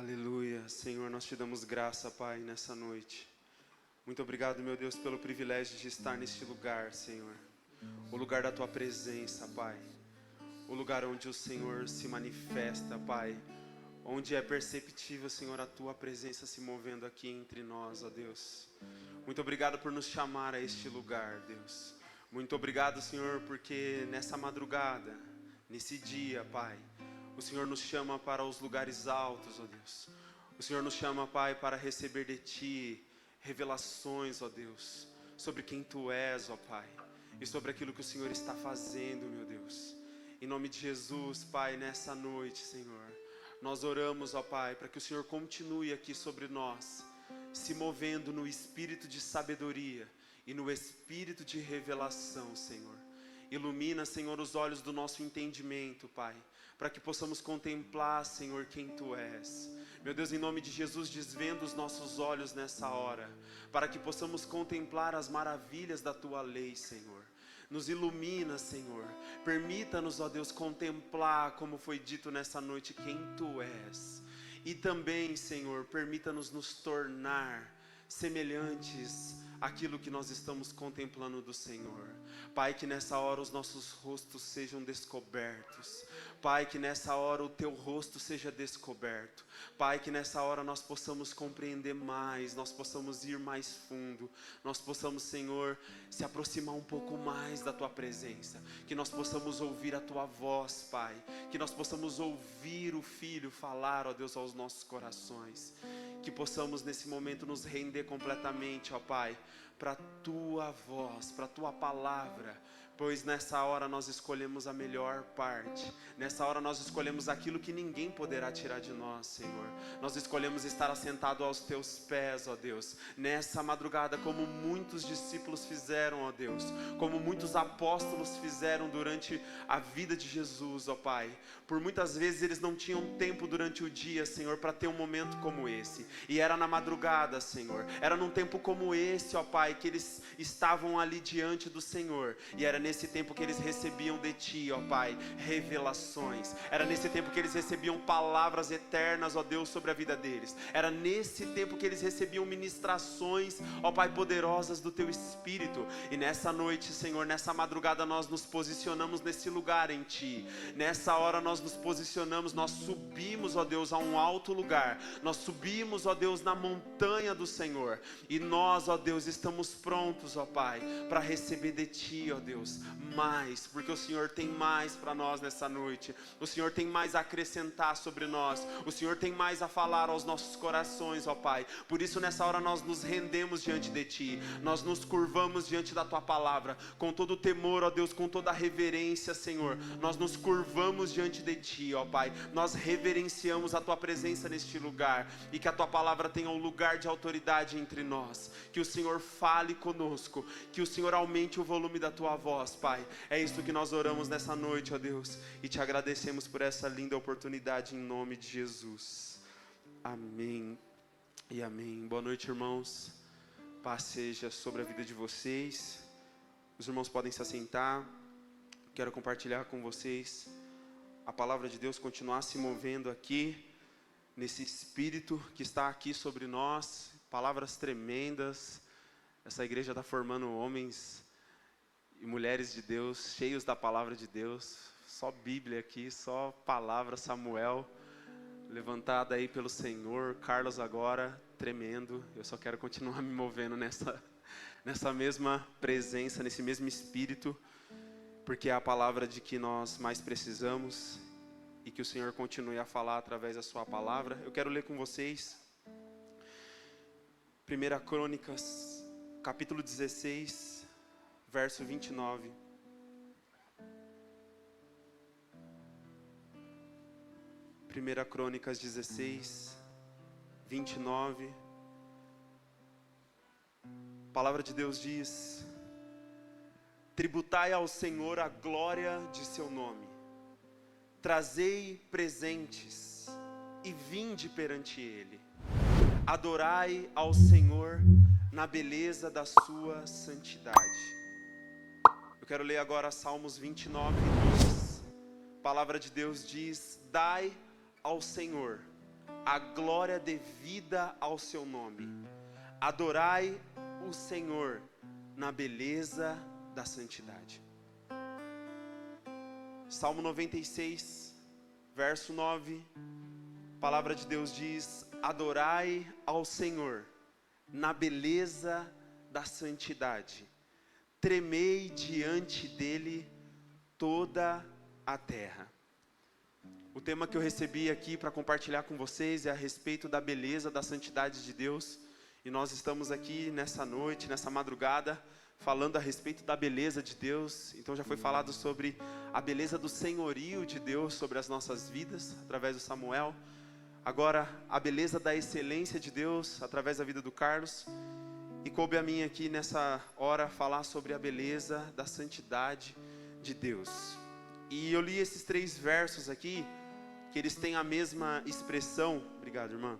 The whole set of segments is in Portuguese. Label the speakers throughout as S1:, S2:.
S1: Aleluia. Senhor, nós te damos graça, Pai, nessa noite. Muito obrigado, meu Deus, pelo privilégio de estar neste lugar, Senhor. O lugar da Tua presença, Pai. O lugar onde o Senhor se manifesta, Pai. Onde é perceptível, Senhor, a Tua presença se movendo aqui entre nós, ó Deus. Muito obrigado por nos chamar a este lugar, Deus. Muito obrigado, Senhor, porque nessa madrugada, nesse dia, Pai, o Senhor nos chama para os lugares altos, ó Deus. O Senhor nos chama, Pai, para receber de Ti revelações, ó Deus, sobre quem Tu és, ó Pai, e sobre aquilo que o Senhor está fazendo, meu Deus. Em nome de Jesus, Pai, nessa noite, Senhor, nós oramos, ó Pai, para que o Senhor continue aqui sobre nós, se movendo no espírito de sabedoria e no espírito de revelação, Senhor. Ilumina, Senhor, os olhos do nosso entendimento, Pai, para que possamos contemplar, Senhor, quem Tu és. Meu Deus, em nome de Jesus, desvenda os nossos olhos nessa hora, para que possamos contemplar as maravilhas da Tua lei, Senhor. Nos ilumina, Senhor. Permita-nos, ó Deus, contemplar, como foi dito nessa noite, quem Tu és. E também, Senhor, permita-nos nos tornar semelhantes àquilo que nós estamos contemplando do Senhor. Pai, que nessa hora os nossos rostos sejam descobertos. Pai, que nessa hora o Teu rosto seja descoberto. Pai, que nessa hora nós possamos compreender mais, nós possamos ir mais fundo, nós possamos, Senhor, se aproximar um pouco mais da Tua presença, que nós possamos ouvir a Tua voz, Pai, que nós possamos ouvir o Filho falar, ó Deus, aos nossos corações, que possamos nesse momento nos render completamente, ó Pai, para a Tua voz, para a Tua palavra, pois nessa hora nós escolhemos a melhor parte, nessa hora nós escolhemos aquilo que ninguém poderá tirar de nós, Senhor. Nós escolhemos estar assentado aos Teus pés, ó Deus, nessa madrugada, como muitos discípulos fizeram, ó Deus, como muitos apóstolos fizeram durante a vida de Jesus, ó Pai. Por muitas vezes eles não tinham tempo durante o dia, Senhor, para ter um momento como esse, e era na madrugada, Senhor, era num tempo como esse, ó Pai, que eles estavam ali diante do Senhor, e era nesse tempo que eles recebiam de Ti, ó Pai, revelações. Era nesse tempo que eles recebiam palavras eternas, ó Deus, sobre a vida deles. Era nesse tempo que eles recebiam ministrações, ó Pai, poderosas do Teu Espírito. E nessa noite, Senhor, nessa madrugada nós nos posicionamos nesse lugar em Ti. Nessa hora nós nos posicionamos, nós subimos, ó Deus, a um alto lugar. Nós subimos, ó Deus, na montanha do Senhor. E nós, ó Deus, estamos prontos, ó Pai, para receber de Ti, ó Deus, mais, porque o Senhor tem mais para nós nessa noite. O Senhor tem mais a acrescentar sobre nós. O Senhor tem mais a falar aos nossos corações, ó Pai. Por isso nessa hora nós nos rendemos diante de Ti. Nós nos curvamos diante da Tua palavra, com todo o temor, ó Deus, com toda a reverência, Senhor. Nós nos curvamos diante de Ti, ó Pai. Nós reverenciamos a Tua presença neste lugar, e que a Tua palavra tenha um lugar de autoridade entre nós. Que o Senhor fale conosco, que o Senhor aumente o volume da Tua voz, Pai. É isso que nós oramos nessa noite, ó Deus, e Te agradecemos por essa linda oportunidade em nome de Jesus. Amém e amém. Boa noite, irmãos. Paz seja sobre a vida de vocês. Os irmãos podem se assentar. Quero compartilhar com vocês a palavra de Deus, continuar se movendo aqui, nesse Espírito que está aqui sobre nós. Palavras tremendas. Essa igreja está formando homens e mulheres de Deus, cheios da palavra de Deus. Só Bíblia aqui, só palavra. Samuel, levantada aí pelo Senhor. Carlos agora, tremendo. Eu só quero continuar me movendo nessa mesma presença, nesse mesmo Espírito, porque é a palavra de que nós mais precisamos, e que o Senhor continue a falar através da Sua palavra. Eu quero ler com vocês 1 Crônicas, capítulo 16, verso 29. Primeira Crônicas 16, 29. A palavra de Deus diz: tributai ao Senhor a glória de seu nome, trazei presentes e vinde perante Ele, adorai ao Senhor na beleza da sua santidade. Eu quero ler agora Salmos 29, 2. A palavra de Deus diz: dai ao Senhor a glória devida ao seu nome. Adorai o Senhor na beleza da santidade. Salmo 96, verso 9, a palavra de Deus diz: adorai ao Senhor na beleza da santidade, tremei diante dele toda a terra. O tema que eu recebi aqui para compartilhar com vocês é a respeito da beleza, da santidade de Deus. E nós estamos aqui nessa noite, nessa madrugada, falando a respeito da beleza de Deus. Então já foi falado sobre a beleza do senhorio de Deus sobre as nossas vidas, através do Samuel. Agora, a beleza da excelência de Deus, através da vida do Carlos. E coube a mim aqui nessa hora falar sobre a beleza da santidade de Deus. E eu li esses 3 versos aqui, que eles têm a mesma expressão, obrigado irmã,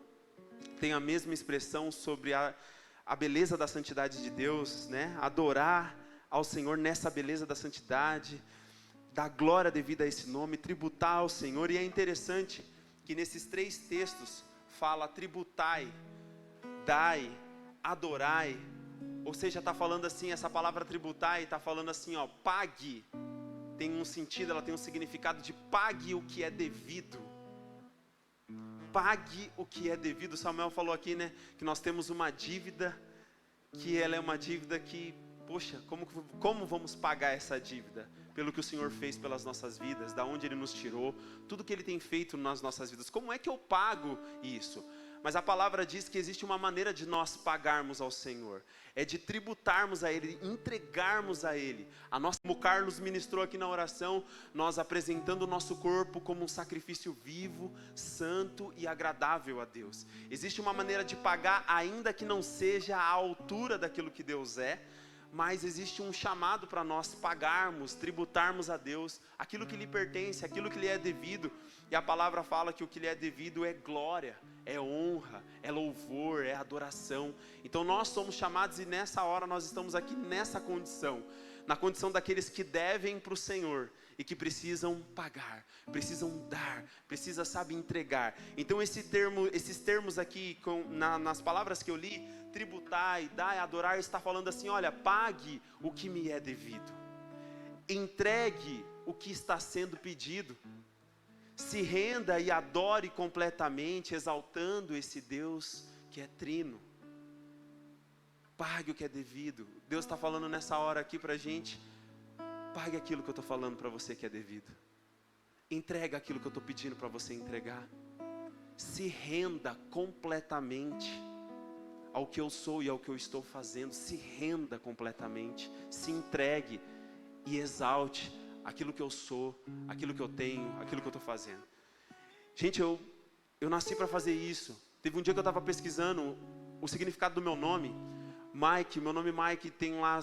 S1: tem a mesma expressão sobre a beleza da santidade de Deus, né? Adorar ao Senhor nessa beleza da santidade, dar glória devida a esse nome, tributar ao Senhor. E é interessante que nesses 3 textos fala tributai, dai, adorai, ou seja, está falando assim, essa palavra tributai está falando assim, ó, pague, tem um sentido, ela tem um significado de pague o que é devido. Pague o que é devido. Samuel falou aqui, né, que nós temos uma dívida, que ela é uma dívida que, poxa, como vamos pagar essa dívida? Pelo que o Senhor fez pelas nossas vidas, da onde Ele nos tirou, tudo que Ele tem feito nas nossas vidas. Como é que eu pago isso? Mas a palavra diz que existe uma maneira de nós pagarmos ao Senhor. É de tributarmos a Ele, entregarmos a Ele. Como o Carlos ministrou aqui na oração, nós apresentando o nosso corpo como um sacrifício vivo, santo e agradável a Deus. Existe uma maneira de pagar, ainda que não seja à altura daquilo que Deus é, mas existe um chamado para nós pagarmos, tributarmos a Deus aquilo que lhe pertence, aquilo que lhe é devido. E a palavra fala que o que lhe é devido é glória, é honra, é louvor, é adoração. Então nós somos chamados, e nessa hora nós estamos aqui nessa condição, na condição daqueles que devem para o Senhor e que precisam pagar, precisam dar, precisa, sabe, entregar. Então esses termos aqui, nas palavras que eu li, tributar, dar, adorar, está falando assim, olha, pague o que me é devido, entregue o que está sendo pedido, se renda e adore completamente, exaltando esse Deus que é trino. Pague o que é devido. Deus está falando nessa hora aqui para a gente, pague aquilo que eu estou falando para você que é devido, entrega aquilo que eu estou pedindo para você entregar, se renda completamente ao que eu sou e ao que eu estou fazendo, se renda completamente, se entregue e exalte aquilo que eu sou, aquilo que eu tenho, aquilo que eu estou fazendo. Gente, eu nasci para fazer isso. Teve um dia que eu estava pesquisando o significado do meu nome, Mike. Meu nome Mike tem lá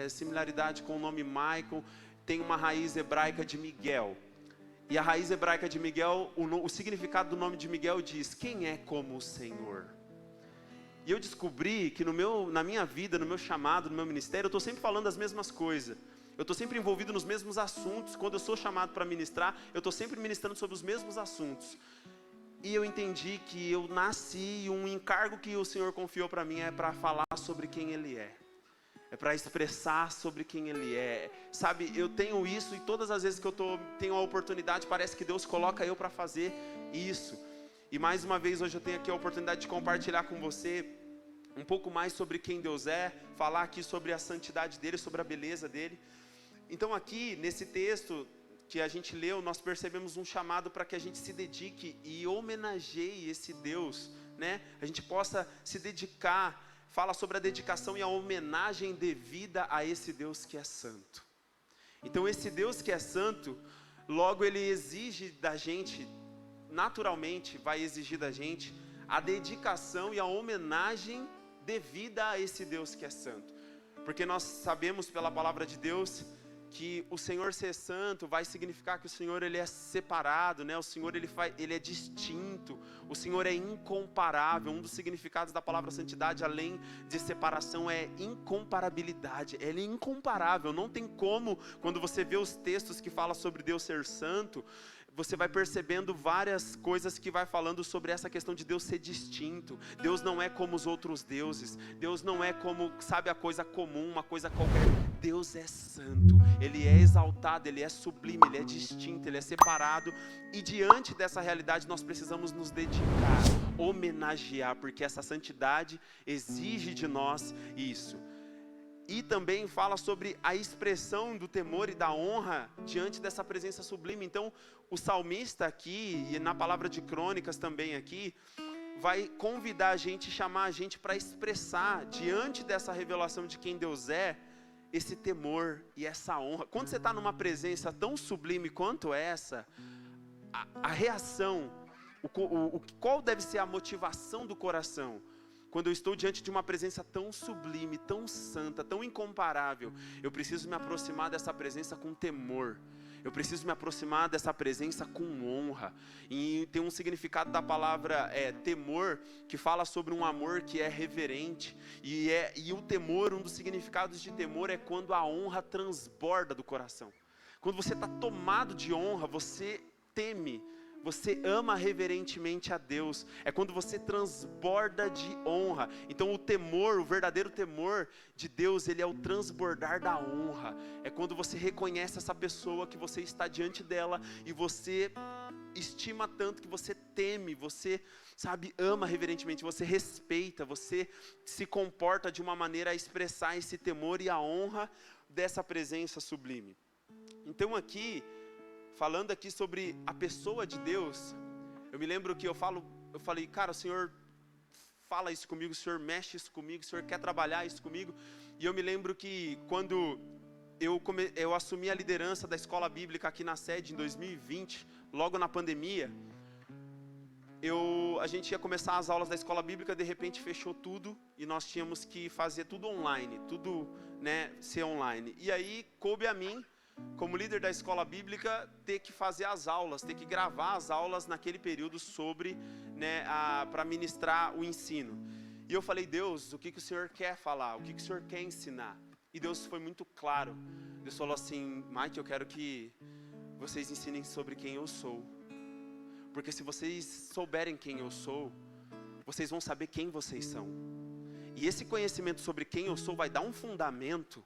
S1: similaridade com o nome Michael, tem uma raiz hebraica de Miguel. E a raiz hebraica de Miguel, o significado do nome de Miguel diz, quem é como o Senhor? E eu descobri que na minha vida, no meu chamado, no meu ministério, eu estou sempre falando as mesmas coisas. Eu estou sempre envolvido nos mesmos assuntos. Quando eu sou chamado para ministrar, eu estou sempre ministrando sobre os mesmos assuntos. E eu entendi que eu nasci e um encargo que o Senhor confiou para mim é para falar sobre quem Ele é. É para expressar sobre quem Ele é. Sabe, eu tenho isso e todas as vezes que eu tenho a oportunidade, parece que Deus coloca eu para fazer isso. E mais uma vez hoje eu tenho aqui a oportunidade de compartilhar com você um pouco mais sobre quem Deus é, falar aqui sobre a santidade dEle, sobre a beleza dEle. Então aqui, nesse texto que a gente leu, nós percebemos um chamado para que a gente se dedique e homenageie esse Deus, né? A gente possa se dedicar, fala sobre a dedicação e a homenagem devida a esse Deus que é santo. Então esse Deus que é santo, logo Ele exige da gente, naturalmente vai exigir da gente, a dedicação e a homenagem devida a esse Deus que é santo. Porque nós sabemos pela palavra de Deus que o Senhor ser santo vai significar que o Senhor Ele é separado, né? O Senhor Ele é distinto, o Senhor é incomparável. Um dos significados da palavra santidade, além de separação, é incomparabilidade. Ele é incomparável, não tem como, quando você vê os textos que falam sobre Deus ser santo, você vai percebendo várias coisas que vai falando sobre essa questão de Deus ser distinto. Deus não é como os outros deuses. Deus não é como, sabe, a coisa comum, uma coisa qualquer. Deus é santo, Ele é exaltado, Ele é sublime, Ele é distinto, Ele é separado. E diante dessa realidade nós precisamos nos dedicar, homenagear, porque essa santidade exige de nós isso. E também fala sobre a expressão do temor e da honra diante dessa presença sublime. Então, o salmista aqui, e na palavra de Crônicas também aqui, vai convidar a gente, chamar a gente para expressar, diante dessa revelação de quem Deus é, esse temor e essa honra. Quando você está numa presença tão sublime quanto essa, a reação, qual deve ser a motivação do coração? Quando eu estou diante de uma presença tão sublime, tão santa, tão incomparável, eu preciso me aproximar dessa presença com temor. Eu preciso me aproximar dessa presença com honra. E tem um significado da palavra temor, que fala sobre um amor que é reverente. E o temor, um dos significados de temor é quando a honra transborda do coração. Quando você está tomado de honra, você teme. Você ama reverentemente a Deus. É quando você transborda de honra. Então o temor, o verdadeiro temor de Deus, ele é o transbordar da honra. É quando você reconhece essa pessoa, que você está diante dela e você estima tanto, que você teme, você, sabe, ama reverentemente, você respeita, você se comporta de uma maneira a expressar esse temor e a honra dessa presença sublime. Então aqui, falando aqui sobre a pessoa de Deus, eu me lembro que eu falei, cara, o Senhor fala isso comigo, o Senhor mexe isso comigo, o Senhor quer trabalhar isso comigo. E eu me lembro que quando eu assumi a liderança da escola bíblica aqui na sede em 2020, logo na pandemia, a gente ia começar as aulas da escola bíblica, de repente fechou tudo e nós tínhamos que fazer tudo online, tudo, né, ser online. E aí coube a mim, como líder da escola bíblica, ter que fazer as aulas, ter que gravar as aulas naquele período sobre, né, para ministrar o ensino. E eu falei, Deus, o que o Senhor quer falar? O que o Senhor quer ensinar? E Deus foi muito claro. Deus falou assim, Mike, eu quero que vocês ensinem sobre quem eu sou. Porque se vocês souberem quem eu sou, vocês vão saber quem vocês são. E esse conhecimento sobre quem eu sou vai dar um fundamento,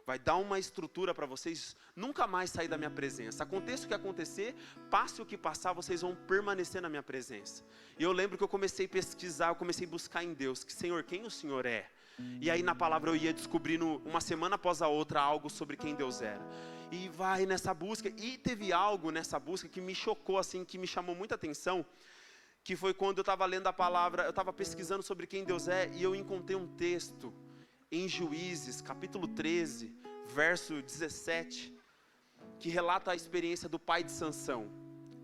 S1: vai dar uma estrutura para vocês nunca mais sair da minha presença. Aconteça o que acontecer, passe o que passar, vocês vão permanecer na minha presença. E eu lembro que eu comecei a pesquisar, eu comecei a buscar em Deus, que Senhor, quem o Senhor é? E aí na palavra eu ia descobrindo, uma semana após a outra, algo sobre quem Deus era. E vai nessa busca, e teve algo nessa busca que me chocou, assim, que me chamou muita atenção, que foi quando eu estava lendo a palavra, eu estava pesquisando sobre quem Deus é, e eu encontrei um texto em Juízes, capítulo 13, verso 17, que relata a experiência do pai de Sansão,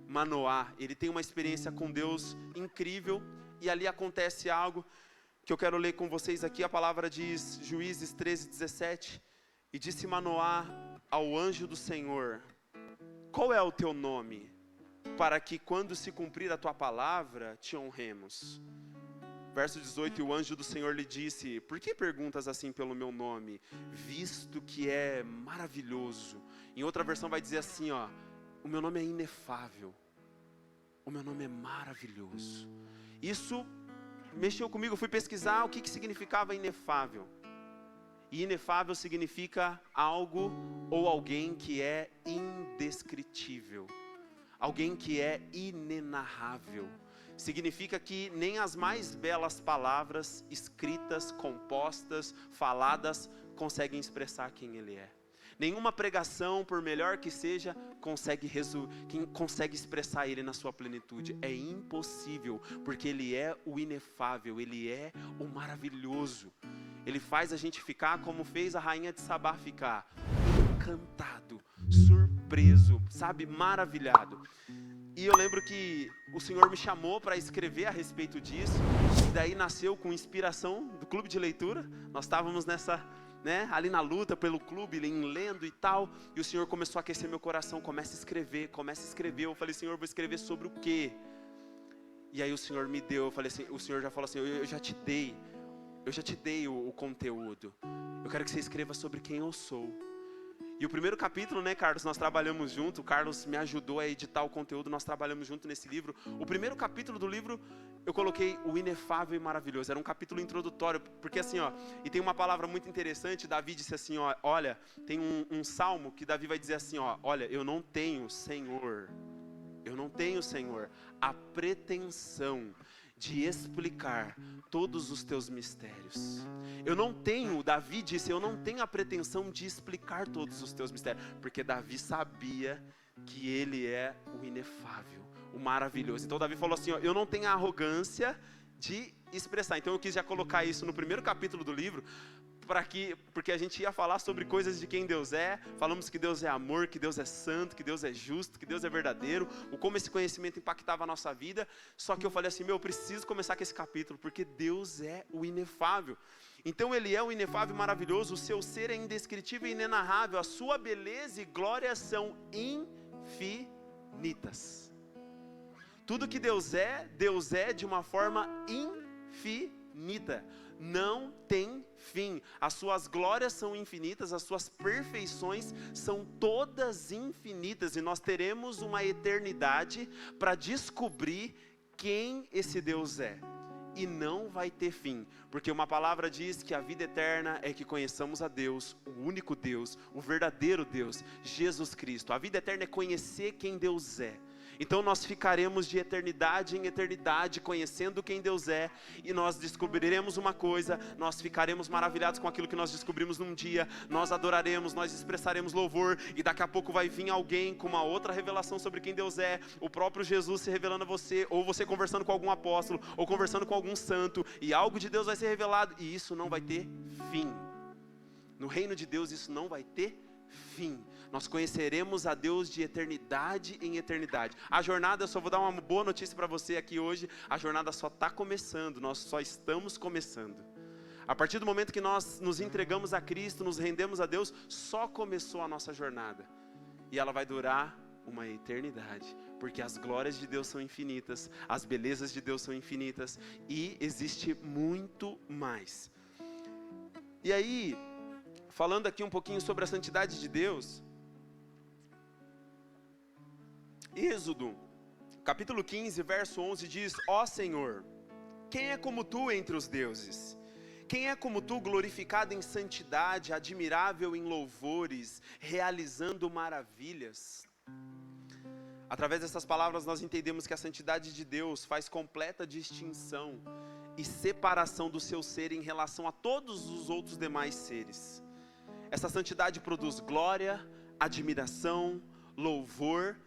S1: Manoá. Ele tem uma experiência com Deus incrível, e ali acontece algo que eu quero ler com vocês aqui. A palavra diz, Juízes 13, 17, e disse Manoá ao anjo do Senhor, qual é o teu nome, para que quando se cumprir a tua palavra, te honremos? Verso 18, e o anjo do Senhor lhe disse, por que perguntas assim pelo meu nome, visto que é maravilhoso? Em outra versão vai dizer assim, ó, o meu nome é inefável, o meu nome é maravilhoso. Isso mexeu comigo, eu fui pesquisar o que significava inefável. E inefável significa algo ou alguém que é indescritível, alguém que é inenarrável. Significa que nem as mais belas palavras escritas, compostas, faladas, conseguem expressar quem Ele é. Nenhuma pregação, por melhor que seja, consegue expressar Ele na sua plenitude. É impossível, porque Ele é o inefável, Ele é o maravilhoso. Ele faz a gente ficar como fez a rainha de Sabá ficar, encantado, surpreso, sabe, maravilhado. E eu lembro que o Senhor me chamou para escrever a respeito disso, e daí nasceu com inspiração do clube de leitura. Nós estávamos nessa, né, ali na luta pelo clube, lendo e tal, e o Senhor começou a aquecer meu coração, começa a escrever, eu falei, Senhor, vou escrever sobre o quê? E aí o Senhor me deu, eu falei assim, o Senhor já falou assim, eu já te dei o conteúdo, eu quero que você escreva sobre quem eu sou. E o primeiro capítulo, né, Carlos, nós trabalhamos junto, o Carlos me ajudou a editar o conteúdo, nós trabalhamos junto nesse livro. O primeiro capítulo do livro, eu coloquei o inefável e maravilhoso, era um capítulo introdutório, porque assim, ó, e tem uma palavra muito interessante, Davi disse assim, ó, olha, tem um salmo que Davi vai dizer assim, ó, olha, eu não tenho, Senhor, a pretensão de explicar todos os teus mistérios. Davi disse, eu não tenho a pretensão de explicar todos os teus mistérios, porque Davi sabia que ele é o inefável, o maravilhoso. Então Davi falou assim, ó, eu não tenho a arrogância de expressar. Então eu quis já colocar isso no primeiro capítulo do livro, porque a gente ia falar sobre coisas de quem Deus é. Falamos que Deus é amor, que Deus é santo, que Deus é justo, que Deus é verdadeiro, como esse conhecimento impactava a nossa vida. Só que eu falei assim, eu preciso começar com esse capítulo, porque Deus é o inefável. Então ele é o inefável e maravilhoso, o seu ser é indescritível e inenarrável, a sua beleza e glória são infinitas. Tudo que Deus é de uma forma infinita. Não tem fim, as suas glórias são infinitas, as suas perfeições são todas infinitas, e nós teremos uma eternidade para descobrir quem esse Deus é, e não vai ter fim, porque uma palavra diz que a vida eterna é que conheçamos a Deus, o único Deus, o verdadeiro Deus, Jesus Cristo. A vida eterna é conhecer quem Deus é. Então nós ficaremos de eternidade em eternidade conhecendo quem Deus é, e nós descobriremos uma coisa, nós ficaremos maravilhados com aquilo que nós descobrimos num dia, nós adoraremos, nós expressaremos louvor, e daqui a pouco vai vir alguém com uma outra revelação sobre quem Deus é, o próprio Jesus se revelando a você, ou você conversando com algum apóstolo, ou conversando com algum santo, e algo de Deus vai ser revelado, e isso não vai ter fim. No reino de Deus isso não vai ter fim. Nós conheceremos a Deus de eternidade em eternidade. A jornada, eu só vou dar uma boa notícia para você aqui hoje, a jornada só está começando, nós só estamos começando. A partir do momento que nós nos entregamos a Cristo, nos rendemos a Deus, só começou a nossa jornada. E ela vai durar uma eternidade, porque as glórias de Deus são infinitas, as belezas de Deus são infinitas, e existe muito mais. E aí, falando aqui um pouquinho sobre a santidade de Deus, Êxodo, capítulo 15, verso 11 diz, ó Senhor, quem é como tu entre os deuses? Quem é como tu glorificado em santidade, admirável em louvores, realizando maravilhas? Através dessas palavras nós entendemos que a santidade de Deus faz completa distinção e separação do seu ser em relação a todos os outros demais seres. Essa santidade produz glória, admiração, louvor,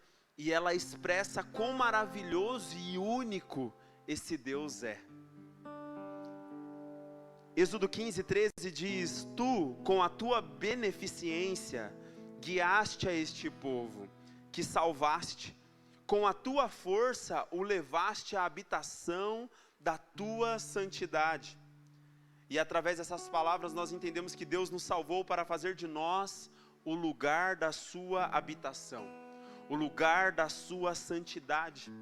S1: e ela expressa quão maravilhoso e único esse Deus é. Êxodo 15, 13 diz, tu, com a tua beneficência, guiaste a este povo, que salvaste, com a tua força o levaste à habitação da tua santidade. E através dessas palavras nós entendemos que Deus nos salvou para fazer de nós o lugar da sua habitação, o lugar da sua santidade.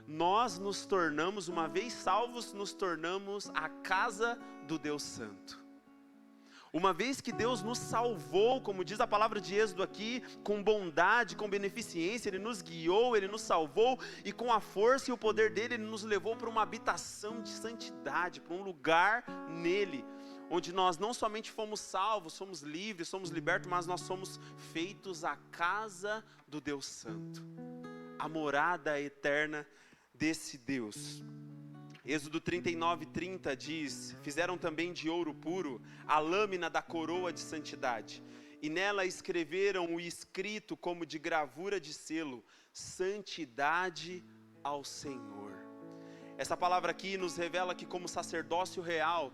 S1: Nós nos tornamos, uma vez salvos, nos tornamos a casa do Deus Santo. Uma vez que Deus nos salvou, como diz a palavra de Êxodo aqui, com bondade, com beneficência, Ele nos guiou, Ele nos salvou, e com a força e o poder dEle, Ele nos levou para uma habitação de santidade, para um lugar nele, onde nós não somente fomos salvos, somos livres, somos libertos, mas nós somos feitos a casa do Deus Santo, a morada eterna desse Deus. Êxodo 39, 30 diz, fizeram também de ouro puro a lâmina da coroa de santidade, e nela escreveram o escrito como de gravura de selo, santidade ao Senhor. Essa palavra aqui nos revela que como sacerdócio real,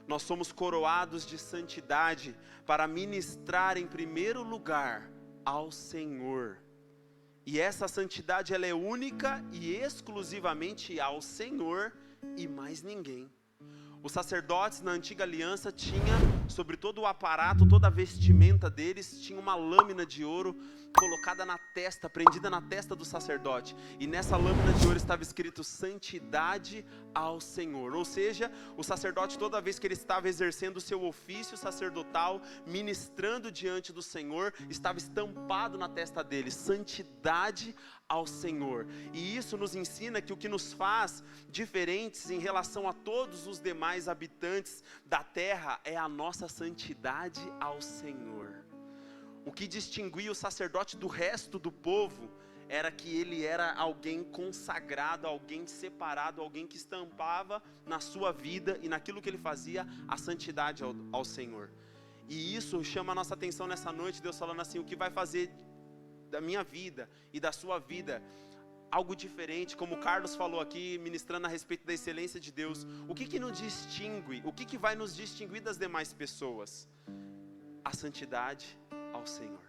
S1: nós somos coroados de santidade para ministrar em primeiro lugar ao Senhor. E essa santidade ela é única e exclusivamente ao Senhor e mais ninguém. Os sacerdotes na antiga aliança tinham sobre todo o aparato, toda a vestimenta deles, tinha uma lâmina de ouro colocada na testa, prendida na testa do sacerdote. E nessa lâmina de ouro estava escrito santidade ao Senhor. Ou seja, o sacerdote, toda vez que ele estava exercendo o seu ofício sacerdotal, ministrando diante do Senhor, estava estampado na testa dele, santidade ao Senhor. E isso nos ensina que o que nos faz diferentes em relação a todos os demais habitantes da terra é a nossa santidade ao Senhor. O que distinguia o sacerdote do resto do povo era que ele era alguém consagrado, alguém separado, alguém que estampava na sua vida e naquilo que ele fazia a santidade ao Senhor. E isso chama a nossa atenção nessa noite, Deus falando assim, o que vai fazer da minha vida e da sua vida algo diferente, como o Carlos falou aqui, ministrando a respeito da excelência de Deus. O que nos distingue, o que vai nos distinguir das demais pessoas? A santidade ao Senhor.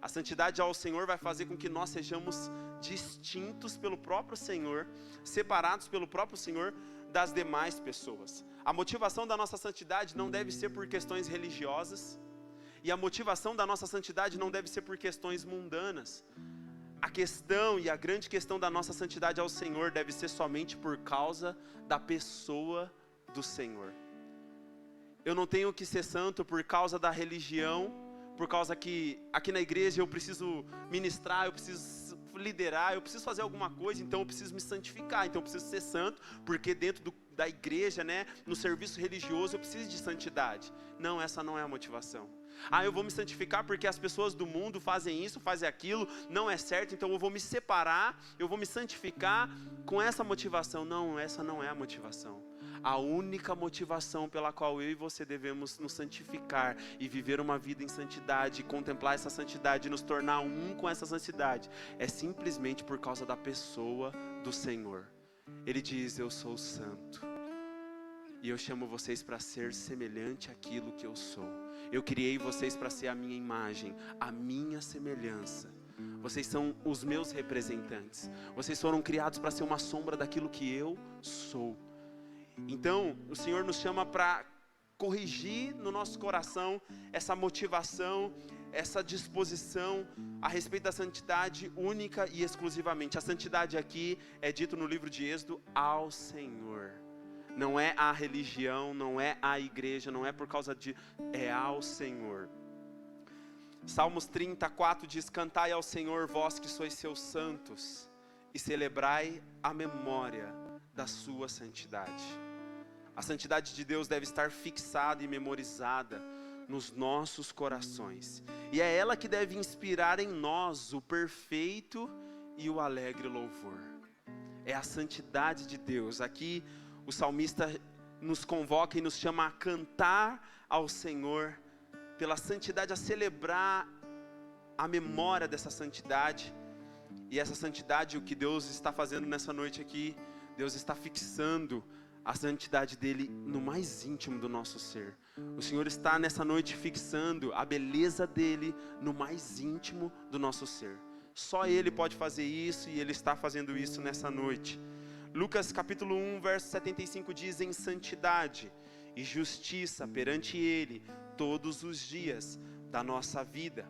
S1: A santidade ao Senhor vai fazer com que nós sejamos distintos pelo próprio Senhor, separados pelo próprio Senhor das demais pessoas. A motivação da nossa santidade não deve ser por questões religiosas, e a motivação da nossa santidade não deve ser por questões mundanas. A questão e a grande questão da nossa santidade ao Senhor deve ser somente por causa da pessoa do Senhor. Eu não tenho que ser santo por causa da religião, por causa que aqui na igreja eu preciso ministrar, eu preciso liderar, eu preciso fazer alguma coisa, então eu preciso me santificar, então eu preciso ser santo, porque dentro da igreja, né, no serviço religioso eu preciso de santidade. Não, essa não é a motivação. Eu vou me santificar porque as pessoas do mundo fazem isso, fazem aquilo, não é certo, então eu vou me separar, eu vou me santificar com essa motivação. Não, essa não é a motivação. A única motivação pela qual eu e você devemos nos santificar e viver uma vida em santidade, contemplar essa santidade e nos tornar um com essa santidade, é simplesmente por causa da pessoa do Senhor. Ele diz, eu sou santo, e eu chamo vocês para ser semelhante àquilo que eu sou. Eu criei vocês para ser a minha imagem, a minha semelhança. Vocês são os meus representantes. Vocês foram criados para ser uma sombra daquilo que eu sou. Então, o Senhor nos chama para corrigir no nosso coração essa motivação, essa disposição a respeito da santidade única e exclusivamente. A santidade aqui é dito no livro de Êxodo ao Senhor. Não é a religião, não é a igreja, não é por causa de... é ao Senhor. Salmos 34 diz, cantai ao Senhor, vós que sois seus santos, e celebrai a memória da sua santidade. A santidade de Deus deve estar fixada e memorizada nos nossos corações. E é ela que deve inspirar em nós o perfeito e o alegre louvor. É a santidade de Deus. Aqui o salmista nos convoca e nos chama a cantar ao Senhor pela santidade, a celebrar a memória dessa santidade. E essa santidade, o que Deus está fazendo nessa noite aqui, Deus está fixando a santidade dele no mais íntimo do nosso ser. O Senhor está nessa noite fixando a beleza dele no mais íntimo do nosso ser. Só Ele pode fazer isso e Ele está fazendo isso nessa noite. Lucas capítulo 1, verso 75 diz, em santidade e justiça perante Ele todos os dias da nossa vida.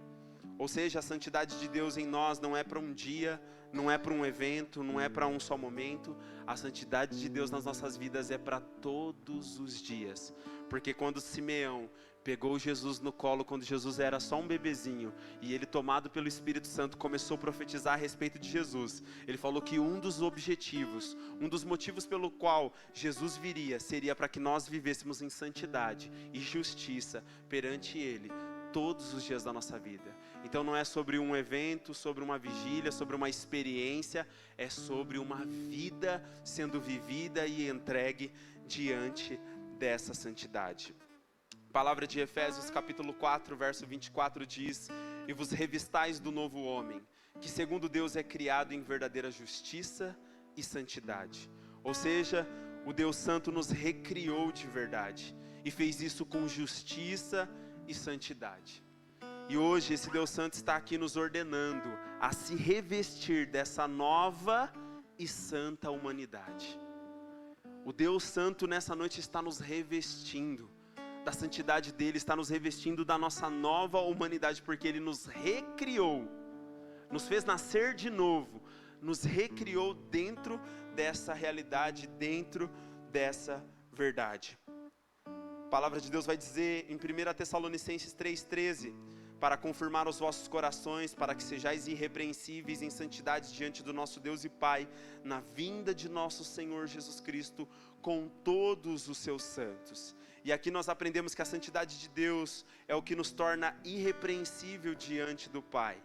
S1: Ou seja, a santidade de Deus em nós não é para um dia, não é para um evento, não é para um só momento. A santidade de Deus nas nossas vidas é para todos os dias. Porque quando Simeão pegou Jesus no colo, quando Jesus era só um bebezinho, e ele, tomado pelo Espírito Santo, começou a profetizar a respeito de Jesus, ele falou que um dos objetivos, um dos motivos pelo qual Jesus viria, seria para que nós vivêssemos em santidade e justiça perante Ele todos os dias da nossa vida. Então não é sobre um evento, sobre uma vigília, sobre uma experiência, é sobre uma vida sendo vivida e entregue diante dessa santidade. A palavra de Efésios capítulo 4, verso 24 diz, e vos revistais do novo homem, que segundo Deus é criado em verdadeira justiça e santidade. Ou seja, o Deus Santo nos recriou de verdade, e fez isso com justiça e santidade. E hoje esse Deus Santo está aqui nos ordenando a se revestir dessa nova e santa humanidade. O Deus Santo nessa noite está nos revestindo da santidade dele, está nos revestindo da nossa nova humanidade, porque ele nos recriou, nos fez nascer de novo, nos recriou dentro dessa realidade, dentro dessa verdade. A palavra de Deus vai dizer em 1 Tessalonicenses 3,13, para confirmar os vossos corações, para que sejais irrepreensíveis em santidade diante do nosso Deus e Pai, na vinda de nosso Senhor Jesus Cristo, com todos os seus santos. E aqui nós aprendemos que a santidade de Deus é o que nos torna irrepreensível diante do Pai.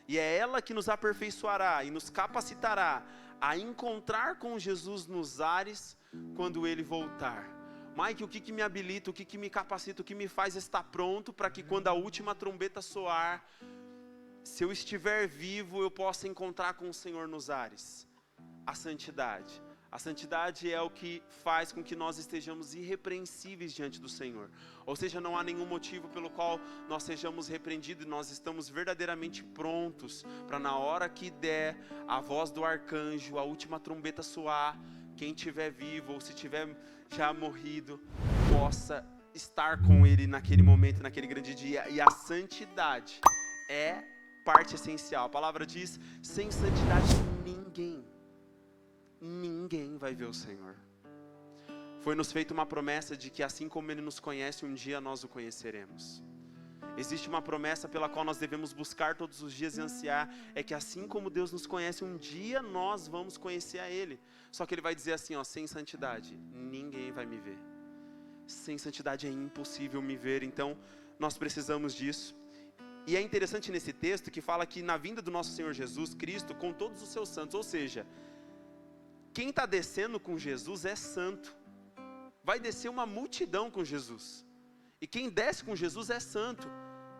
S1: E é ela que nos aperfeiçoará e nos capacitará a encontrar com Jesus nos ares, quando Ele voltar. Mike, o que me habilita, o que me capacita, o que me faz estar pronto para que quando a última trombeta soar, se eu estiver vivo, eu possa encontrar com o Senhor nos ares? A santidade. A santidade é o que faz com que nós estejamos irrepreensíveis diante do Senhor. Ou seja, não há nenhum motivo pelo qual nós sejamos repreendidos, nós estamos verdadeiramente prontos para na hora que der a voz do arcanjo, a última trombeta soar, quem estiver vivo ou se tiver já morrido, possa estar com Ele naquele momento, naquele grande dia. E a santidade é parte essencial. A palavra diz, sem santidade ninguém vai ver o Senhor. Foi nos feita uma promessa de que assim como Ele nos conhece, um dia nós o conheceremos. Existe uma promessa pela qual nós devemos buscar todos os dias e ansiar, é que assim como Deus nos conhece, um dia nós vamos conhecer a Ele. Só que Ele vai dizer assim, sem santidade, ninguém vai me ver. Sem santidade é impossível me ver, então nós precisamos disso. E é interessante nesse texto que fala que na vinda do nosso Senhor Jesus Cristo, com todos os seus santos, ou seja, quem está descendo com Jesus é santo. Vai descer uma multidão com Jesus. E quem desce com Jesus é santo.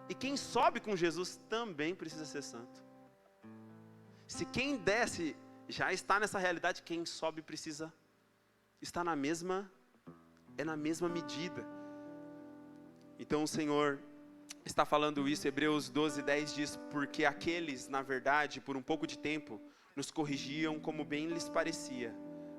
S1: E quem sobe com Jesus também precisa ser santo. Se quem desce já está nessa realidade, quem sobe precisa estar na mesma medida. Então o Senhor está falando isso, Hebreus 12:10 diz, porque aqueles, na verdade, por um pouco de tempo, nos corrigiam como bem lhes parecia,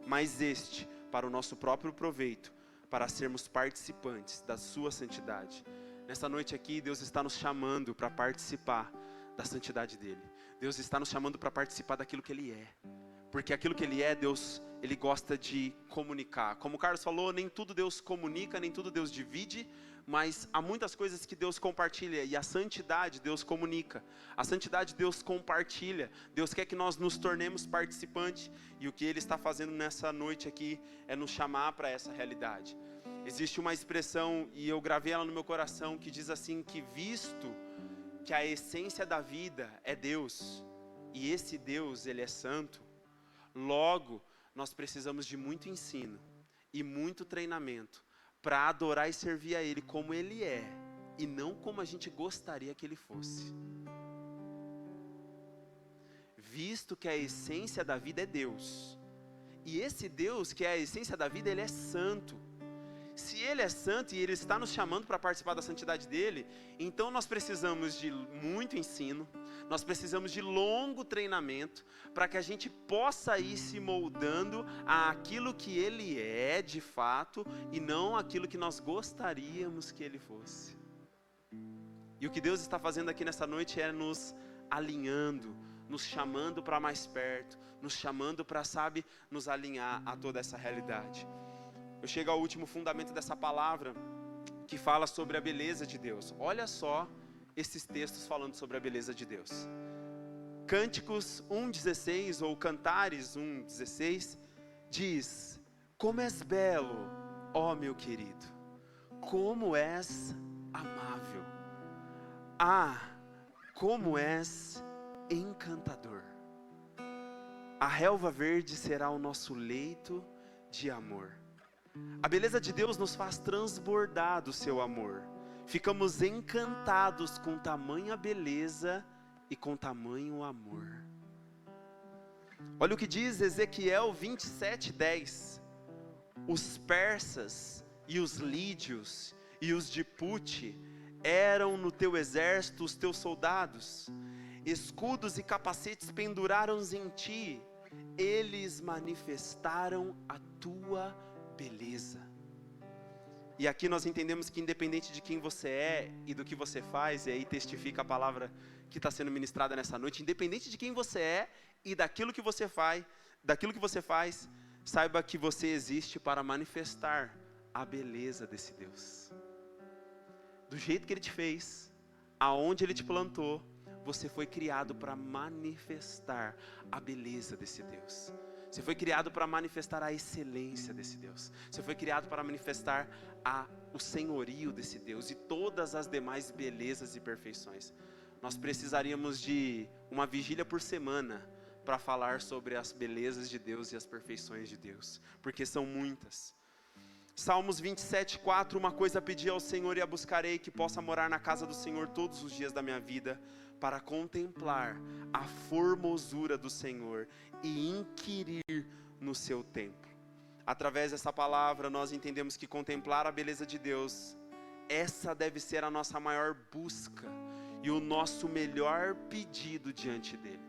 S1: mas este, para o nosso próprio proveito, para sermos participantes da sua santidade. Nessa noite aqui, Deus está nos chamando para participar da santidade dEle. Deus está nos chamando para participar daquilo que Ele é. Porque aquilo que Ele é, Deus, Ele gosta de comunicar. Como o Carlos falou, nem tudo Deus comunica, nem tudo Deus divide, mas há muitas coisas que Deus compartilha, e a santidade Deus comunica, a santidade Deus compartilha. Deus quer que nós nos tornemos participantes, e o que Ele está fazendo nessa noite aqui é nos chamar para essa realidade. Existe uma expressão, e eu gravei ela no meu coração, que diz assim, que visto que a essência da vida é Deus, e esse Deus, Ele é santo, logo nós precisamos de muito ensino e muito treinamento para adorar e servir a Ele como Ele é, e não como a gente gostaria que Ele fosse. Visto que a essência da vida é Deus, e esse Deus que é a essência da vida, Ele é santo. Se Ele é santo e Ele está nos chamando para participar da santidade dEle, então nós precisamos de muito ensino, nós precisamos de longo treinamento, para que a gente possa ir se moldando àquilo que Ele é de fato, e não aquilo que nós gostaríamos que Ele fosse. E o que Deus está fazendo aqui nessa noite é nos alinhando, nos chamando para mais perto, nos chamando para, nos alinhar a toda essa realidade. Eu chego ao último fundamento dessa palavra, que fala sobre a beleza de Deus. Olha só esses textos falando sobre a beleza de Deus. Cânticos 1:16 ou Cantares 1:16 diz, como és belo, ó meu querido, como és amável, como és encantador. A relva verde será o nosso leito de amor. A beleza de Deus nos faz transbordar do seu amor. Ficamos encantados com tamanha beleza e com tamanho amor. Olha o que diz Ezequiel 27:10. Os persas e os lídios e os de Pute eram no teu exército os teus soldados. Escudos e capacetes penduraram em ti. Eles manifestaram a tua beleza. E aqui nós entendemos que independente de quem você é e do que você faz, e aí testifica a palavra que está sendo ministrada nessa noite, independente de quem você é e daquilo que você faz, saiba que você existe para manifestar a beleza desse Deus. Do jeito que Ele te fez, aonde Ele te plantou, você foi criado para manifestar a beleza desse Deus. Você foi criado para manifestar a excelência desse Deus. Você foi criado para manifestar o senhorio desse Deus e todas as demais belezas e perfeições. Nós precisaríamos de uma vigília por semana para falar sobre as belezas de Deus e as perfeições de Deus, porque são muitas. Salmos 27:4, uma coisa pedi ao Senhor e a buscarei, que possa morar na casa do Senhor todos os dias da minha vida, para contemplar a formosura do Senhor e inquirir no seu templo. Através dessa palavra nós entendemos que contemplar a beleza de Deus, essa deve ser a nossa maior busca e o nosso melhor pedido diante dele.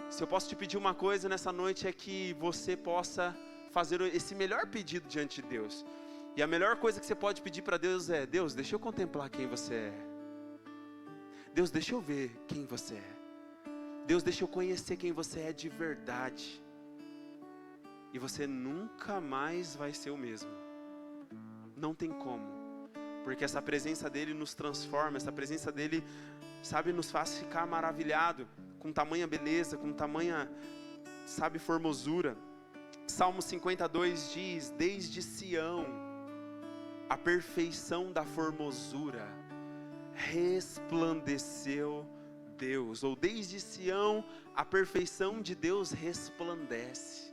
S1: Se eu posso te pedir uma coisa nessa noite, é que você possa fazer esse melhor pedido diante de Deus. E a melhor coisa que você pode pedir para Deus é: Deus, deixa eu contemplar quem você é. Deus, deixa eu ver quem você é. Deus, deixa eu conhecer quem você é de verdade. E você nunca mais vai ser o mesmo. Não tem como. Porque essa presença dele nos transforma, essa presença dele, sabe, nos faz ficar maravilhado, com tamanha beleza, com tamanha, sabe, formosura. Salmo 52 diz: desde Sião, a perfeição da formosura, resplandeceu Deus. Ou desde Sião, a perfeição de Deus resplandece.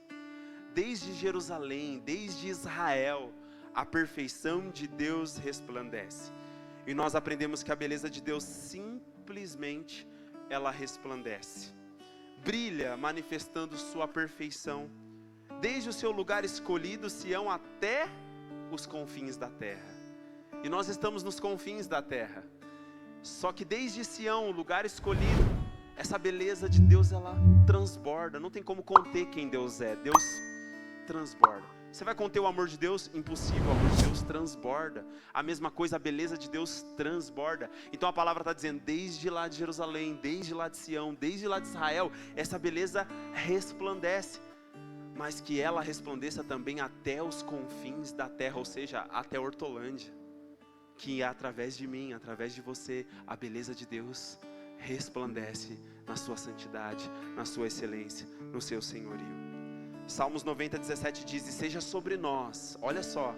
S1: Desde Jerusalém, desde Israel, a perfeição de Deus resplandece. E nós aprendemos que a beleza de Deus simplesmente, ela resplandece. Brilha manifestando sua perfeição. Desde o seu lugar escolhido, Sião, até os confins da terra. E nós estamos nos confins da terra. Só que desde Sião, o lugar escolhido, essa beleza de Deus, ela transborda. Não tem como conter quem Deus é. Deus transborda. Você vai conter o amor de Deus? Impossível, o amor de Deus transborda. A mesma coisa, a beleza de Deus transborda. Então a palavra está dizendo, desde lá de Jerusalém, desde lá de Sião, desde lá de Israel, essa beleza resplandece. Mas que ela resplandeça também até os confins da terra, ou seja, até Hortolândia. Que através de mim, através de você, a beleza de Deus resplandece na sua santidade, na sua excelência, no seu senhorio. Salmos 90:17 diz: e seja sobre nós, olha só,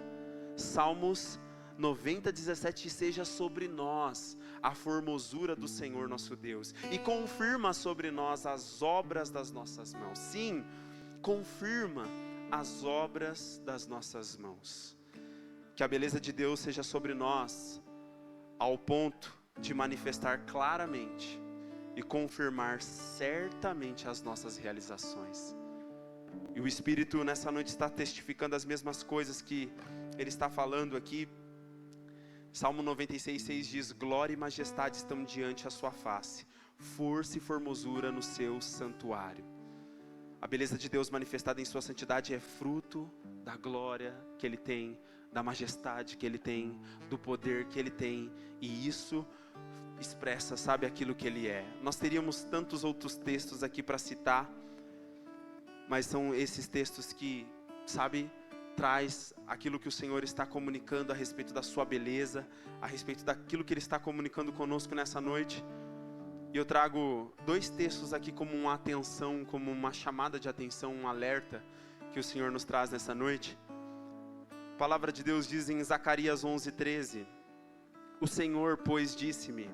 S1: Salmos 90:17, e seja sobre nós a formosura do Senhor nosso Deus, e confirma sobre nós as obras das nossas mãos. Sim, confirma as obras das nossas mãos. Que a beleza de Deus seja sobre nós, ao ponto de manifestar claramente e confirmar certamente as nossas realizações. E o Espírito nessa noite está testificando as mesmas coisas que Ele está falando aqui. Salmo 96:6 diz: glória e majestade estão diante a sua face, força e formosura no seu santuário. A beleza de Deus manifestada em sua santidade é fruto da glória que Ele tem, da majestade que Ele tem, do poder que Ele tem, e isso expressa, sabe, aquilo que Ele é. Nós teríamos tantos outros textos aqui para citar, mas são esses textos que, sabe, traz aquilo que o Senhor está comunicando a respeito da sua beleza, a respeito daquilo que Ele está comunicando conosco nessa noite. E eu trago dois textos aqui como uma atenção, como uma chamada de atenção, um alerta que o Senhor nos traz nessa noite. A palavra de Deus diz em Zacarias 11:13: o Senhor, pois, disse-me: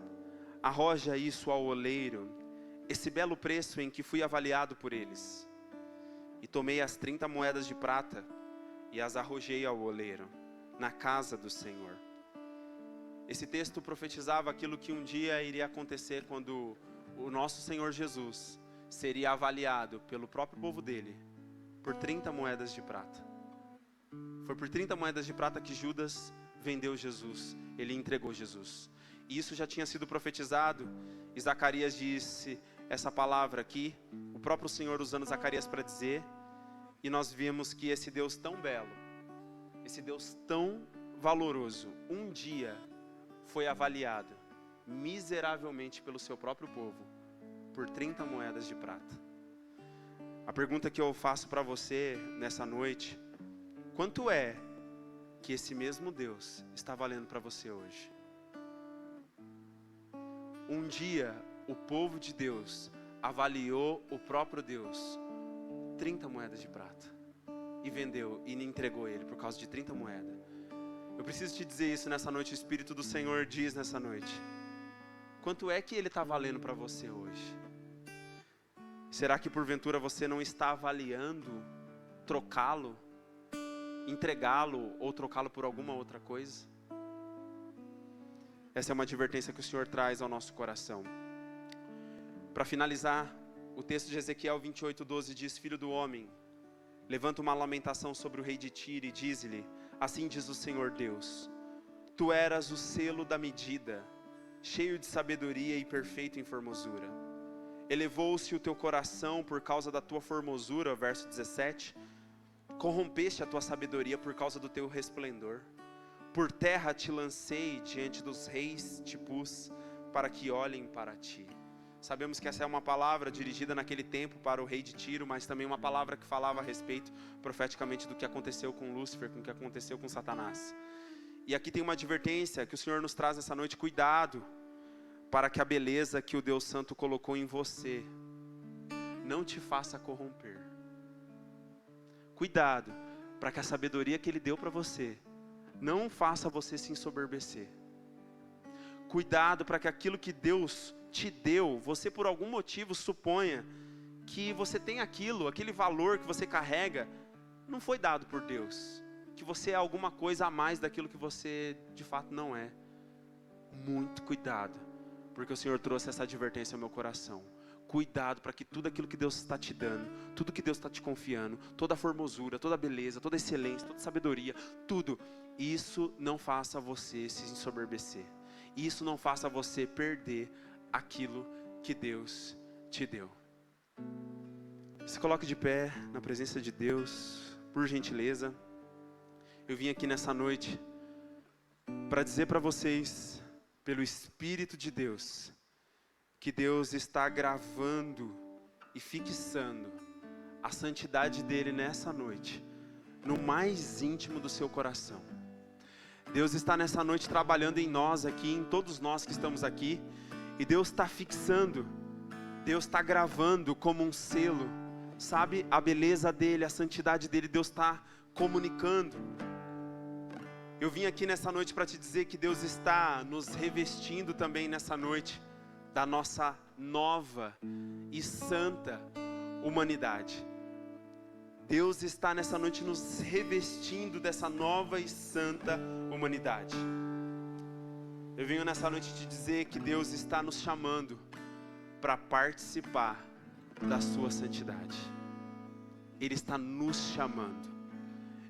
S1: arroja isso ao oleiro, esse belo preço em que fui avaliado por eles. E tomei as 30 moedas de prata e as arrojei ao oleiro, na casa do Senhor. Esse texto profetizava aquilo que um dia iria acontecer quando o nosso Senhor Jesus seria avaliado pelo próprio povo dele por 30 moedas de prata. Foi por 30 moedas de prata que Judas vendeu Jesus, ele entregou Jesus. E isso já tinha sido profetizado, e Zacarias disse essa palavra aqui, o próprio Senhor usando Zacarias para dizer, e nós vimos que esse Deus tão belo, esse Deus tão valoroso, um dia foi avaliado miseravelmente pelo seu próprio povo por 30 moedas de prata. A pergunta que eu faço para você nessa noite: quanto é que esse mesmo Deus está valendo para você hoje? Um dia o povo de Deus avaliou o próprio Deus 30 moedas de prata e vendeu e entregou ele por causa de 30 moedas. Eu preciso te dizer isso nessa noite. O Espírito do Senhor diz nessa noite: quanto é que ele está valendo para você hoje? Será que porventura você não está avaliando trocá-lo, entregá-lo ou trocá-lo por alguma outra coisa? Essa é uma advertência que o Senhor traz ao nosso coração. Para finalizar, o texto de Ezequiel 28:12 diz: Filho do homem, levanta uma lamentação sobre o rei de Tiro e diz-lhe: assim diz o Senhor Deus, tu eras o selo da medida, cheio de sabedoria e perfeito em formosura. Elevou-se o teu coração por causa da tua formosura, verso 17, corrompeste a tua sabedoria por causa do teu resplendor. Por terra te lancei, diante dos reis te pus, para que olhem para ti. Sabemos que essa é uma palavra dirigida naquele tempo para o rei de Tiro, mas também uma palavra que falava a respeito profeticamente do que aconteceu com Lúcifer, com o que aconteceu com Satanás. E aqui tem uma advertência que o Senhor nos traz nessa noite: cuidado para que a beleza que o Deus Santo colocou em você não te faça corromper. Cuidado para que a sabedoria que Ele deu para você não faça você se ensoberbecer. Cuidado para que aquilo que Deus te deu, você por algum motivo suponha que você tem aquilo, aquele valor que você carrega, não foi dado por Deus, que você é alguma coisa a mais daquilo que você de fato não é. Muito cuidado, porque o Senhor trouxe essa advertência ao meu coração. Cuidado para que tudo aquilo que Deus está te dando, tudo que Deus está te confiando, toda a formosura, toda a beleza, toda a excelência, toda a sabedoria, tudo, isso não faça você se ensoberbecer. Isso não faça você perder aquilo que Deus te deu. Se coloque de pé na presença de Deus, por gentileza. Eu vim aqui nessa noite para dizer para vocês, pelo Espírito de Deus, que Deus está gravando e fixando a santidade dele nessa noite, no mais íntimo do seu coração. Deus está nessa noite trabalhando em nós aqui, em todos nós que estamos aqui, e Deus está fixando, Deus está gravando como um selo, sabe, a beleza dele, a santidade dele, Deus está comunicando. Eu vim aqui nessa noite para te dizer que Deus está nos revestindo também nessa noite da nossa nova e santa humanidade. Deus está nessa noite nos revestindo dessa nova e santa humanidade. Eu venho nessa noite te dizer que Deus está nos chamando para participar da sua santidade. Ele está nos chamando.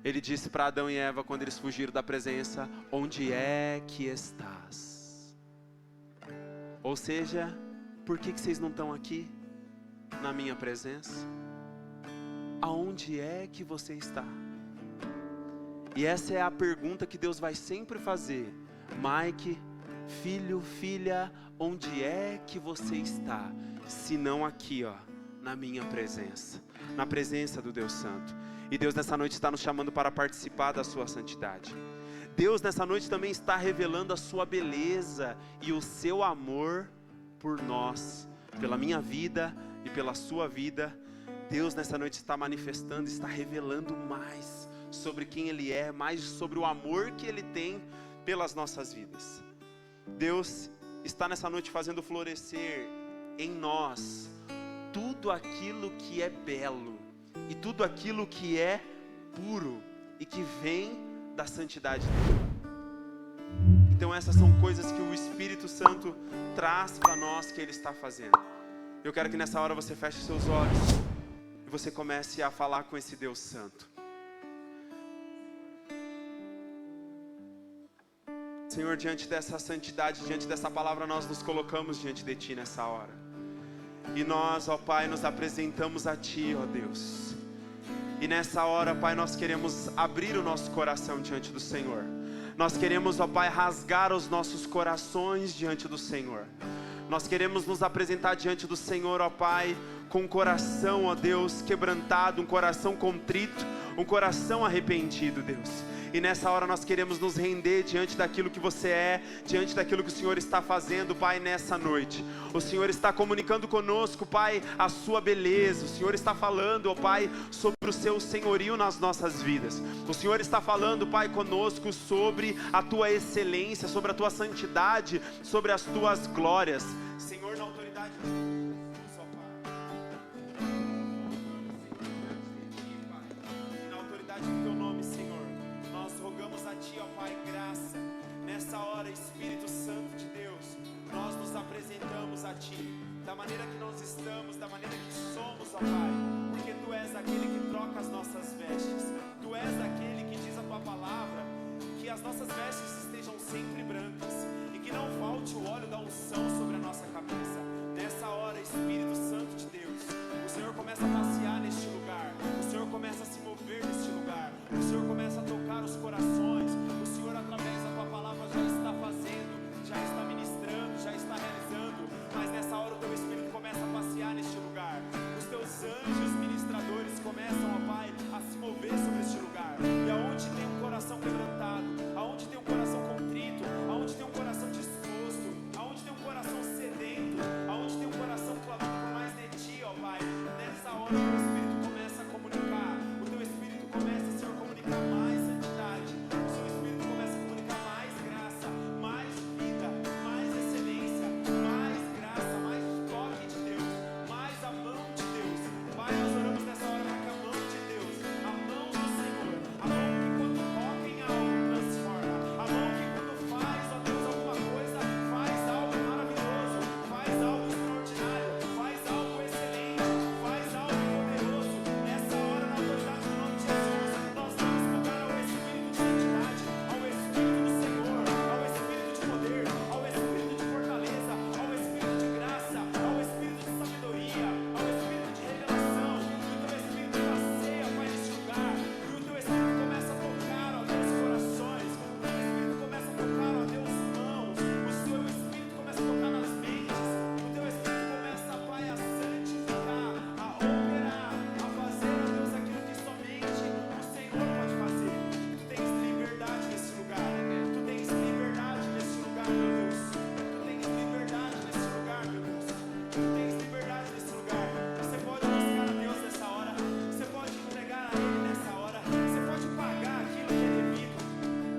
S1: Ele disse para Adão e Eva quando eles fugiram da presença: onde é que estás? Ou seja, por que vocês não estão aqui na minha presença? Aonde é que você está? E essa é a pergunta que Deus vai sempre fazer. Mike, filho, filha, onde é que você está? Se não aqui, ó, na minha presença, na presença do Deus Santo. E Deus nessa noite está nos chamando para participar da sua santidade. Deus nessa noite também está revelando a sua beleza e o seu amor por nós, pela minha vida e pela sua vida. Deus nessa noite está manifestando, está revelando mais sobre quem Ele é, mais sobre o amor que Ele tem pelas nossas vidas. Deus está nessa noite fazendo florescer em nós tudo aquilo que é belo e tudo aquilo que é puro e que vem da santidade dele. Então essas são coisas que o Espírito Santo traz para nós, que Ele está fazendo. Eu quero que nessa hora você feche seus olhos e você comece a falar com esse Deus Santo. Senhor, diante dessa santidade, diante dessa palavra, nós nos colocamos diante de Ti nessa hora. E nós, ó Pai, nos apresentamos a Ti, ó Deus. E nessa hora, Pai, nós queremos abrir o nosso coração diante do Senhor. Nós queremos, ó Pai, rasgar os nossos corações diante do Senhor. Nós queremos nos apresentar diante do Senhor, ó Pai, com um coração, ó Deus, quebrantado, um coração contrito, um coração arrependido, Deus. E nessa hora nós queremos nos render diante daquilo que você é, diante daquilo que o Senhor está fazendo, Pai, nessa noite. O Senhor está comunicando conosco, Pai, a sua beleza. O Senhor está falando, ó Pai, sobre o seu senhorio nas nossas vidas. O Senhor está falando, Pai, conosco sobre a tua excelência, sobre a tua santidade, sobre as tuas glórias. Senhor, na autoridade de Jesus, ó Pai. E na autoridade do teu nome, Senhor, nós rogamos a Ti, ó Pai, graça. Nessa hora, Espírito Santo de Deus, nós nos apresentamos a Ti, da maneira que nós estamos, da maneira que somos, ó Pai, porque Tu és aquele que troca as nossas vestes. Tu és aquele que diz a Tua palavra, que as nossas vestes estejam sempre brancas, e que não falte o óleo da unção sobre a nossa cabeça. Nessa hora, Espírito Santo de Deus, o Senhor começa a passear neste lugar, o Senhor começa a se mover neste lugar, o Senhor começa a tocar os corações. O Senhor, através da Tua palavra, já está fazendo, já está ministrando, já está realizando. Mas nessa hora o Teu Espírito começa a passear neste lugar. Os Teus anjos ministradores começam, ó Pai, a se mover sobre este lugar. E aonde tem um coração quebrantado, aonde tem um coração contrito, aonde tem um coração disposto, aonde tem um coração sedento, aonde tem um coração clamando por mais de Ti, ó Pai, nessa hora o Teu Espírito começa a comunicar. O Teu Espírito começa, Senhor, a comunicar mais santidade. O Seu Espírito começa a comunicar mais graça, mais vida, mais excelência, mais graça, mais toque de Deus, mais a mão de Deus. Pai, nós oramos nessa hora para que a mão de Deus, a mão do Senhor, a mão que quando toca em algo transforma, a mão que quando faz, ó Deus, alguma coisa, faz algo maravilhoso, faz algo extraordinário, faz algo excelente, faz algo poderoso. Nessa hora, na autoridade do nome de Jesus, nós vamos colocar ao Espírito de santidade, ao Espírito do Senhor, ao Espírito de poder, ao Espírito de fortaleza, ao Espírito de graça, ao Espírito de sabedoria, ao Espírito de revelação. E o Teu Espírito passeia, Pai, neste lugar. E o Teu Espírito começa a tocar, ó Deus, corações. O Teu Espírito começa a tocar, ó Deus, mãos. O Seu Espírito começa a tocar nas mentes. O Teu Espírito começa, Pai, a santificar, a operar, a fazer, ó Deus, aquilo que somente o Senhor pode fazer. Tu tens liberdade nesse lugar. Tu tens liberdade nesse lugar, meu Deus. Tu tens liberdade nesse lugar, meu Deus. Tu tens liberdade nesse lugar. Você pode buscar a Deus nessa hora. Você pode entregar a Ele nessa hora. Você pode pagar aquilo que é devido.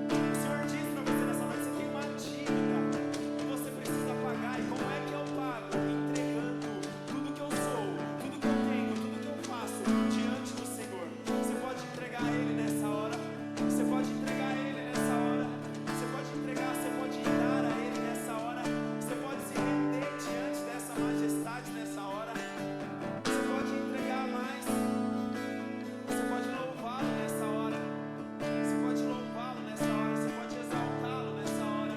S1: O Senhor diz para você nessa noite: você tem uma dívida que você precisa pagar. E como é que eu pago? Entregando tudo que eu sou, tudo que eu tenho, tudo que eu faço diante do Senhor. Você pode entregar a Ele nessa hora. Você pode entregar a Ele nessa hora. Você pode entregar, você pode dar a Ele nessa hora. Você pode se render diante dessa majestade nessa hora. Você pode entregar mais. Você pode louvá-lo nessa hora. Você pode louvá-lo nessa hora. Você pode exaltá-lo nessa hora.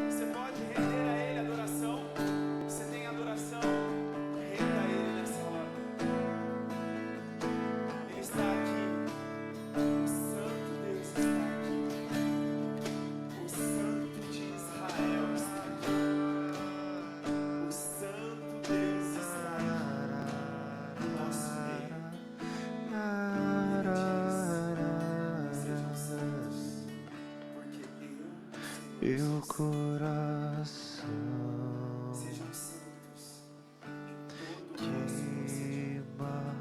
S1: Você pode render a Ele adoração. Você tem adoração, renda a Ele nessa hora. Ele está aqui. O Santo Deus está aqui. O Santo de Israel está aqui. O Santo Deus está aqui. No nosso meio. Sejam santos, porque eu
S2: Meu coração
S1: sejam santos em todo o nosso procedimento.
S2: queima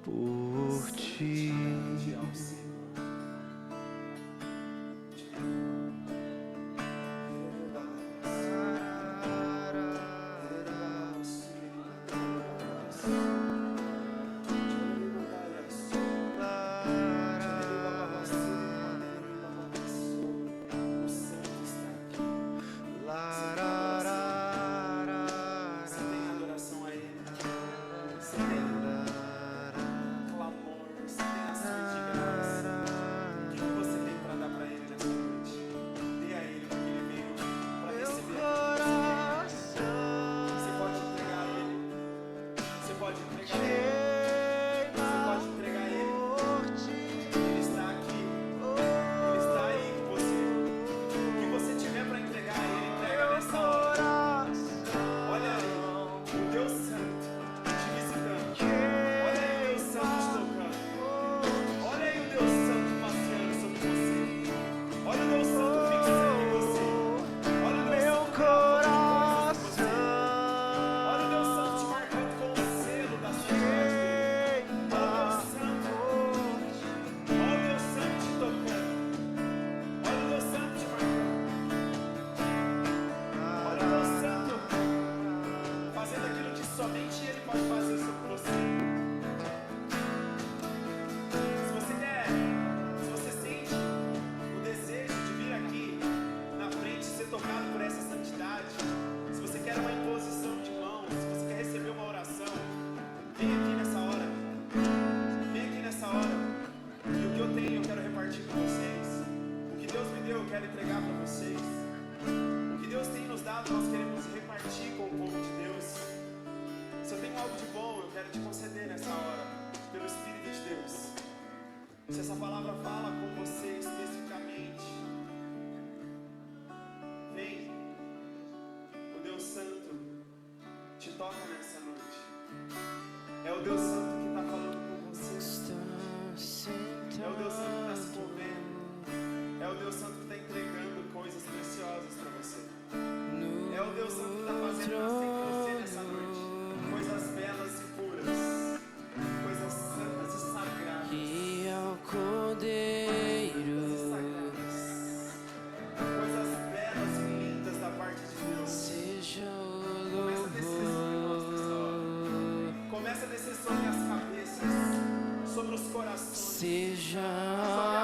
S2: por ti.
S1: Santidade ao Senhor. O Santo está aqui. quero entregar para vocês. O que Deus tem nos dado, nós queremos repartir com o povo de Deus. Se eu tenho algo de bom, eu quero te conceder nessa hora, pelo Espírito de Deus. Se essa palavra fala com você especificamente, vem, o Deus Santo te toca nessa noite. É o Deus Santo que está falando com você. É o Deus Santo que está se movendo. É o Deus Santo que está entregando coisas preciosas para você. É o Deus Santo que está fazendo nascer em você nessa noite coisas belas e puras, coisas santas e sagradas.
S3: E ao Cordeiro,
S1: coisas belas e lindas da parte de Deus.
S3: seja o
S1: Começa a descer sobre as cabeças, sobre os corações,
S3: seja
S1: sobre